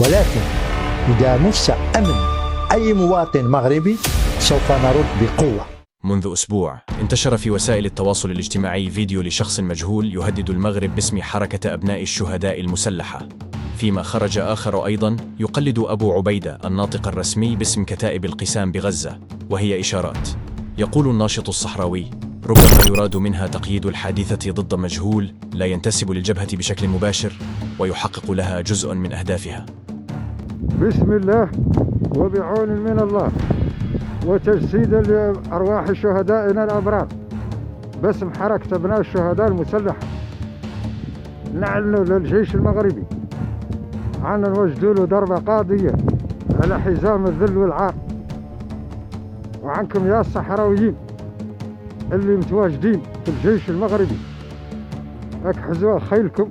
ولكن إذا مس أمن أي مواطن مغربي سوف نرد بقوة. منذ أسبوع انتشر في وسائل التواصل الاجتماعي فيديو لشخص مجهول يهدد المغرب باسم حركة أبناء الشهداء المسلحة، فيما خرج آخر أيضا يقلد أبو عبيدة الناطق الرسمي باسم كتائب القسام بغزة، وهي إشارات. يقول الناشط الصحراوي: ربما يراد منها تقييد الحادثة ضد مجهول لا ينتسب للجبهة بشكل مباشر ويحقق لها جزء من أهدافها. بسم الله وبعون من الله وتجسيدا لأرواح شهدائنا الأبرار باسم حركة أبناء الشهداء المسلحة، نعلن للجيش المغربي عن نوجد له ضربة قاضية على حزام الذل والعار. وعنكم يا الصحراويين اللي متواجدين في الجيش المغربي، اكحزوا خيلكم،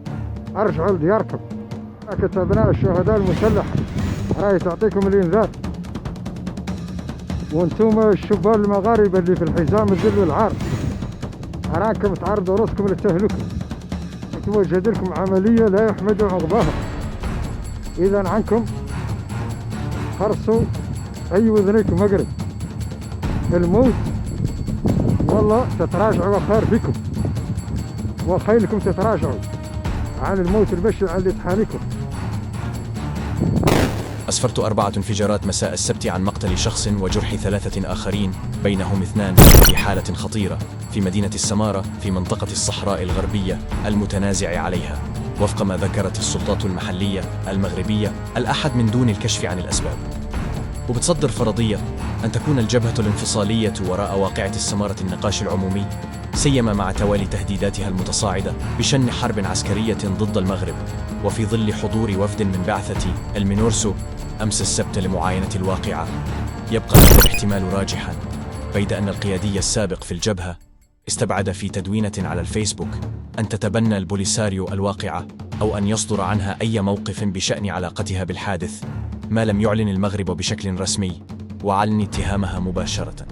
ارجعوا لدياركم. حركة أبناء الشهداء المسلحة راهي تعطيكم الإنذار، وانتم الشبان المغاربة اللي في الحزام الذل والعار راكم تعرضوا راسكم للتهلكة، يتوجد لكم عملية لا يحمد عقباها. إذا عنكم خرصوا أي وذنيكم مغرب، الموت والله تتراجعوا وخير بكم، وخيلكم تتراجعوا عن الموت البشع اللي تحانيكم. أسفرت 4 انفجارات مساء السبت عن مقتل شخص وجرح 3 آخرين، بينهم 2 في حالة خطيرة، في مدينة السمارة في منطقة الصحراء الغربية المتنازع عليها، وفق ما ذكرت السلطات المحلية المغربية الأحد من دون الكشف عن الأسباب. وبتصدر فرضية أن تكون الجبهة الانفصالية وراء واقعة السمارة النقاش العمومي، سيما مع توالي تهديداتها المتصاعدة بشن حرب عسكرية ضد المغرب، وفي ظل حضور وفد من بعثة المينورسو أمس السبت لمعاينة الواقعة. يبقى هذا الاحتمال راجحا، بيد أن القيادي السابق في الجبهة استبعد في تدوينة على الفيسبوك أن تتبنى البوليساريو الواقعة أو أن يصدر عنها أي موقف بشأن علاقتها بالحادث، ما لم يعلن المغرب بشكل رسمي وعلن اتهامها مباشرة.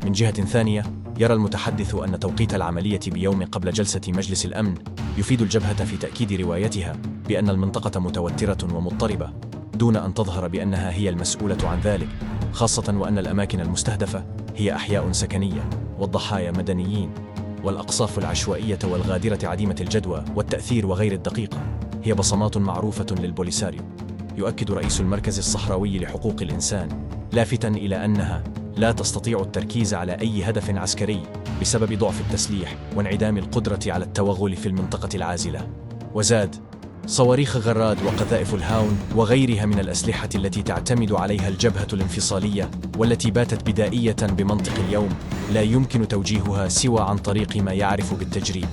من جهة ثانية، يرى المتحدث أن توقيت العملية بيوم قبل جلسة مجلس الأمن يفيد الجبهة في تأكيد روايتها بأن المنطقة متوترة ومضطربة، دون أن تظهر بأنها هي المسؤولة عن ذلك، خاصة وأن الأماكن المستهدفة هي أحياء سكنية والضحايا مدنيين، والأقصاف العشوائية والغادرة عديمة الجدوى والتأثير وغير الدقيقة هي بصمات معروفة للبوليساريو. يؤكد رئيس المركز الصحراوي لحقوق الإنسان لافتاً إلى أنها لا تستطيع التركيز على أي هدف عسكري بسبب ضعف التسليح وانعدام القدرة على التوغل في المنطقة العازلة. وزاد: صواريخ غراد وقذائف الهاون وغيرها من الأسلحة التي تعتمد عليها الجبهة الانفصالية والتي باتت بدائية بمنطق اليوم لا يمكن توجيهها سوى عن طريق ما يعرف بالتجريب،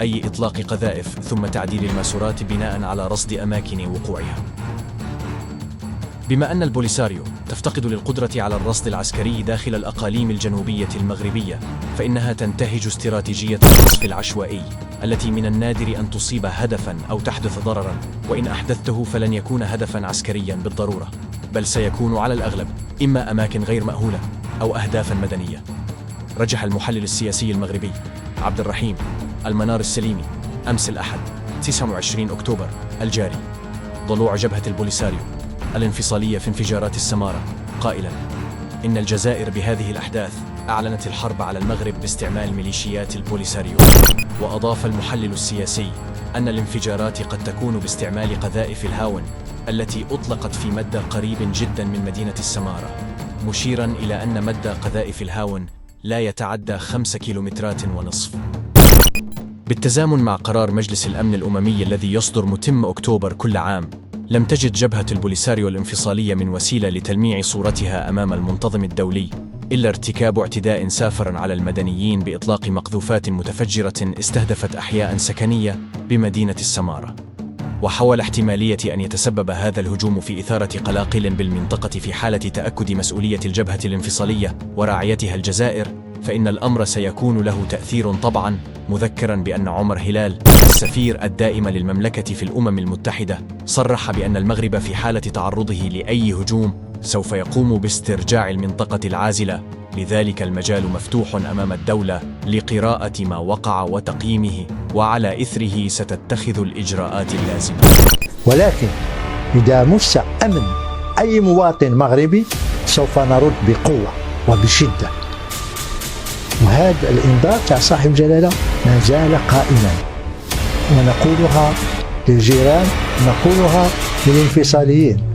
أي إطلاق قذائف ثم تعديل الماسورات بناء على رصد أماكن وقوعها. بما أن البوليساريو تفتقد للقدرة على الرصد العسكري داخل الأقاليم الجنوبية المغربية، فإنها تنتهج استراتيجية القصف العشوائي التي من النادر أن تصيب هدفاً أو تحدث ضرراً، وإن أحدثته فلن يكون هدفاً عسكرياً بالضرورة، بل سيكون على الأغلب إما أماكن غير مأهولة أو أهدافاً مدنية. رجح المحلل السياسي المغربي عبد الرحيم المنار السليمي أمس الأحد 29 أكتوبر الجاري ضلوع جبهة البوليساريو الانفصالية في انفجارات السمارة، قائلاً إن الجزائر بهذه الأحداث أعلنت الحرب على المغرب باستعمال ميليشيات البوليساريو. وأضاف المحلل السياسي أن الانفجارات قد تكون باستعمال قذائف الهاون التي أطلقت في مدى قريب جدا من مدينة السمارة، مشيرا إلى أن مدى قذائف الهاون لا يتعدى 5.5 كيلومترات. بالتزامن مع قرار مجلس الأمن الأممي الذي يصدر متم أكتوبر كل عام، لم تجد جبهة البوليساريو الانفصالية من وسيلة لتلميع صورتها أمام المنتظم الدولي إلا ارتكاب اعتداء سافر على المدنيين بإطلاق مقذوفات متفجرة استهدفت أحياء سكنية بمدينة السمارة. وحول احتمالية أن يتسبب هذا الهجوم في إثارة قلاقل بالمنطقة في حالة تأكد مسؤولية الجبهة الانفصالية وراعيتها الجزائر، فإن الأمر سيكون له تأثير طبعاً، مذكراً بأن عمر هلال السفير الدائم للمملكة في الأمم المتحدة صرح بأن المغرب في حالة تعرضه لأي هجوم سوف يقوم باسترجاع المنطقة العازلة، لذلك المجال مفتوح أمام الدولة لقراءة ما وقع وتقييمه، وعلى إثره ستتخذ الإجراءات اللازمة. ولكن إذا مس أمن أي مواطن مغربي سوف نرد بقوة وبشدة. وهذا الإنذار تاع صاحب الجلالة ما زال قائما، ونقولها للجيران، نقولها للانفصاليين.